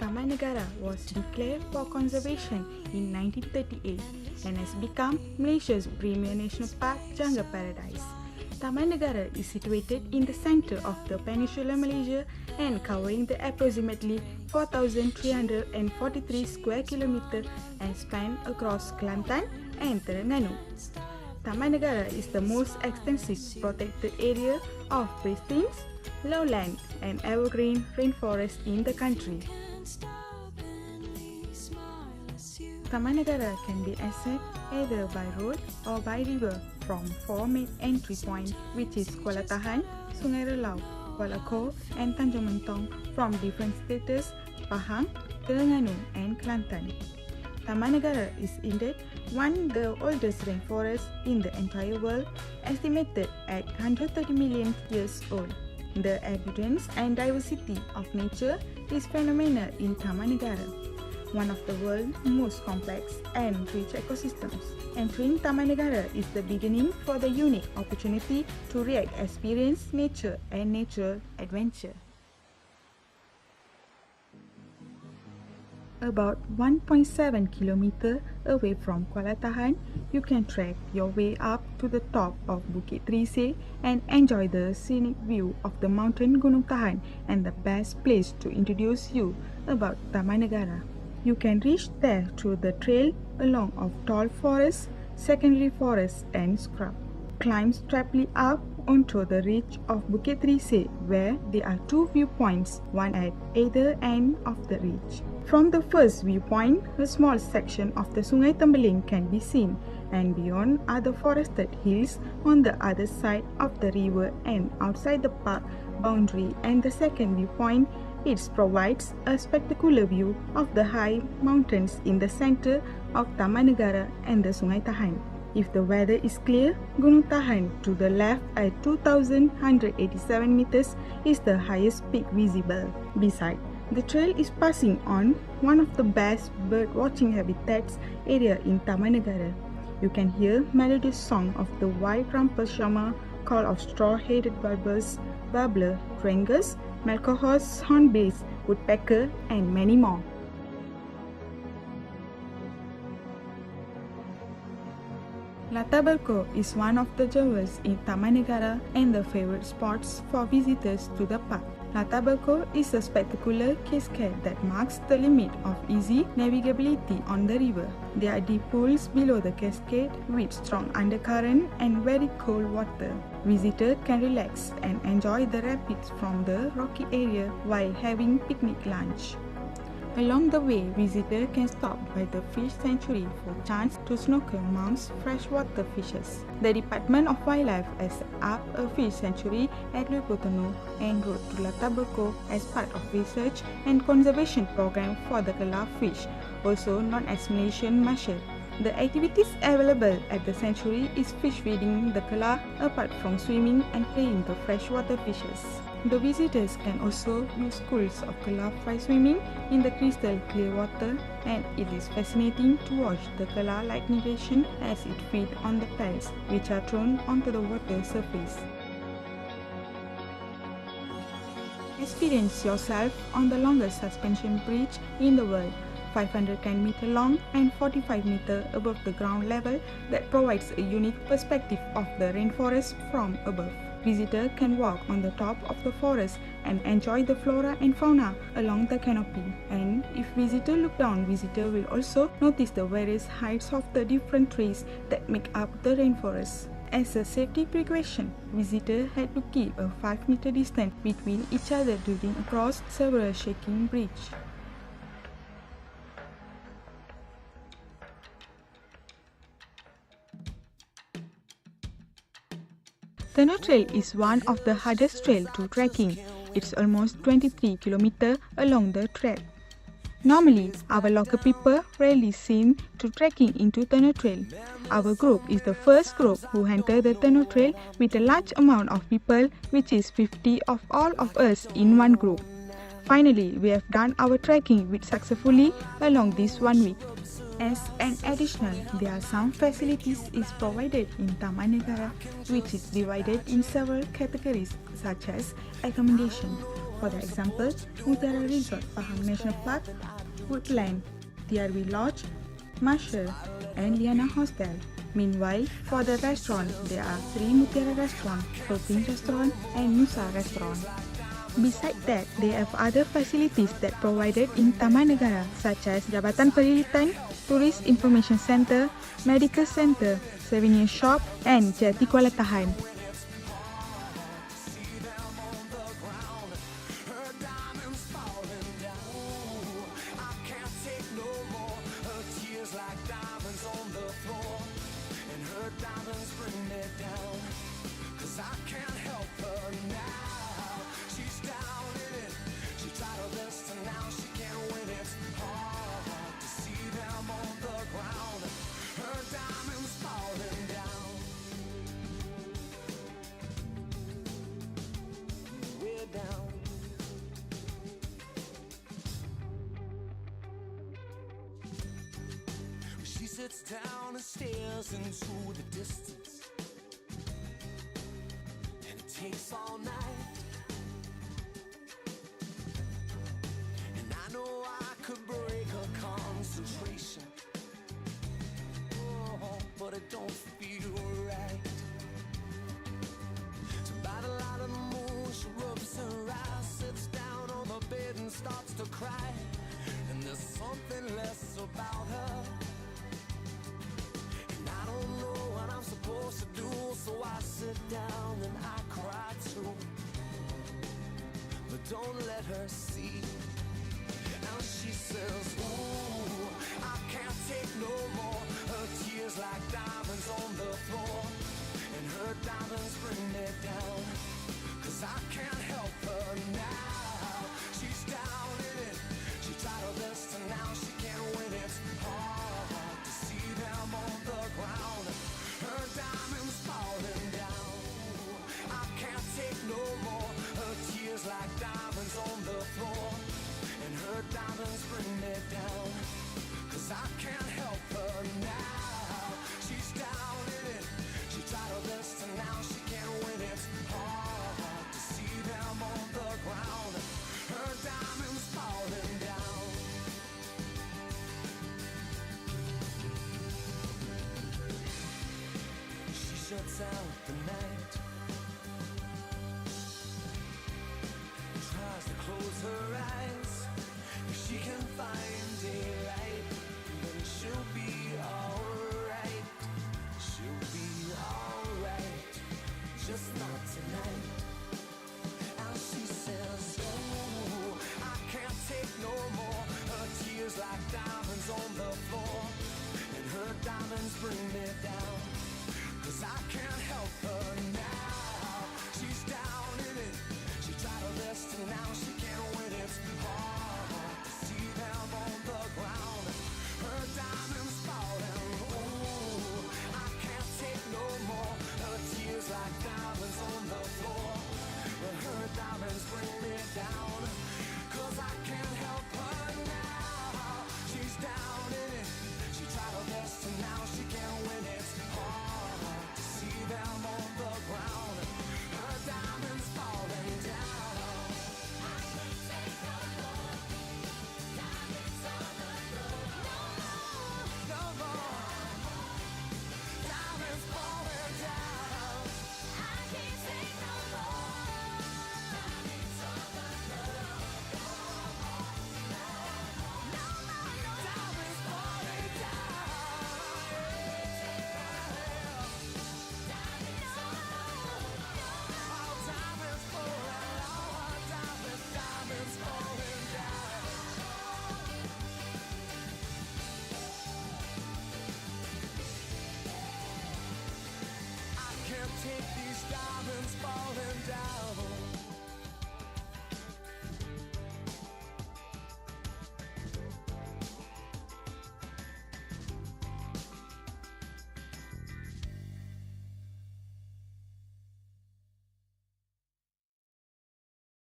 Taman Negara was declared for conservation in 1938 and has become Malaysia's premier national park jungle paradise. Taman Negara is situated in the center of the Peninsular Malaysia and covering the approximately 4,343 square kilometers and span across Kelantan and Terengganu. Taman Negara is the most extensive protected area of pristine, lowland and evergreen rainforest in the country. Taman Negara can be accessed either by road or by river from four main entry points, which is Kuala Tahan, Sungai Relau, Kuala Ko and Tanjung Mentong from different states, Pahang, Terengganu and Kelantan. Taman Negara is indeed one of the oldest rainforests in the entire world, estimated at 130 million years old. The abundance and diversity of nature is phenomenal in Taman Negara, one of the world's most complex and rich ecosystems. Entering Taman Negara is the beginning for the unique opportunity to experience nature and natural adventure. About 1.7 km away from Kuala Tahan, you can trek your way up to the top of Bukit Trisay and enjoy the scenic view of the mountain Gunung Tahan and the best place to introduce you about Taman Negara. You can reach there through the trail along of tall forests, secondary forests and scrub. Climb steeply up onto the ridge of Bukit Trisay, where there are two viewpoints, one at either end of the ridge. From the first viewpoint, a small section of the Sungai Tembeling can be seen, and beyond are the forested hills on the other side of the river and outside the park boundary. And the second viewpoint, it provides a spectacular view of the high mountains in the center of Taman Negara and the Sungai Tahan. If the weather is clear, Gunung Tahan to the left at 2,187 meters is the highest peak visible. Besides, the trail is passing on one of the best bird watching habitats area in Taman Negara. You can hear melodious song of the white-rumpled shama, call of straw-headed warblers, warbler, drangers, malcohos, hornbills, woodpecker, and many more. Latar Berko is one of the jewels in Taman Negara and the favorite spots for visitors to the park. Latar Berko is a spectacular cascade that marks the limit of easy navigability on the river. There are deep pools below the cascade with strong undercurrent and very cold water. Visitors can relax and enjoy the rapids from the rocky area while having picnic lunch. Along the way, visitors can stop by the fish sanctuary for a chance to snorkel amongst freshwater fishes. The Department of Wildlife has set up a fish sanctuary at Lupotonu and road to Latar Berko as part of research and conservation program for the Kelar fish, also known as Malaysian mussel. The activities available at the sanctuary is fish feeding the Kelar apart from swimming and playing the freshwater fishes. The visitors can also use schools of Kelar fly swimming in the crystal clear water, and it is fascinating to watch the Kelar light negation as it feeds on the pelts which are thrown onto the water surface. Experience yourself on the longest suspension bridge in the world, 510 meter long and 45 meter above the ground level, that provides a unique perspective of the rainforest from above. Visitors can walk on the top of the forest and enjoy the flora and fauna along the canopy. And if visitors look down, visitors will also notice the various heights of the different trees that make up the rainforest. As a safety precaution, visitors had to keep a 5-meter distance between each other during across several shaking bridges. Teno Trail is one of the hardest trails to trekking. It's almost 23 km along the track. Normally, our local people rarely seen to trekking into Teno Trail. Our group is the first group who enter the Teno Trail with a large amount of people, which is 50 of all of us in one group. Finally, we have done our trekking successfully along this 1 week. As an additional, there are some facilities is provided in Taman Negara, which is divided in several categories such as accommodation. For the example, Negara Resort Pahang National Park, Woodland, TRV Lodge, Marshall, and Liana Hostel. Meanwhile, for the restaurant, there are Sri Mutiara Restaurant, Philippine Restaurant, and Nusa Restaurant. Besides that, they have other facilities that provided in Taman Negara, such as Jabatan Pendidikan, Tourist Information Center, Medical Center, Souvenir Shop, and Jati Kuala Tahan. She sits down and stares into the distance, and it takes all night. And I know I could break her concentration, oh, but it don't feel right. So by the light of the moon, she rubs her eyes, sits down on the bed and starts to cry. And there's something less about her. I don't know what I'm supposed to do, so I sit down and I cry too. But don't let her see. Now she says, ooh, I can't take no more. Her tears like diamonds on the floor, and her diamonds bring me down. 'Cause I can't help her now. She's down in it. She tried her best and now she can't win it. Hard to see them on the ground. Her diamonds falling down. I can't take no more. Her tears like diamonds on the floor, and her diamonds bring me down. 'Cause I can't help her now. She's down in it. She tried her best and now she can't win it. Hard to see them on the ground. Her diamonds falling down. She shuts out the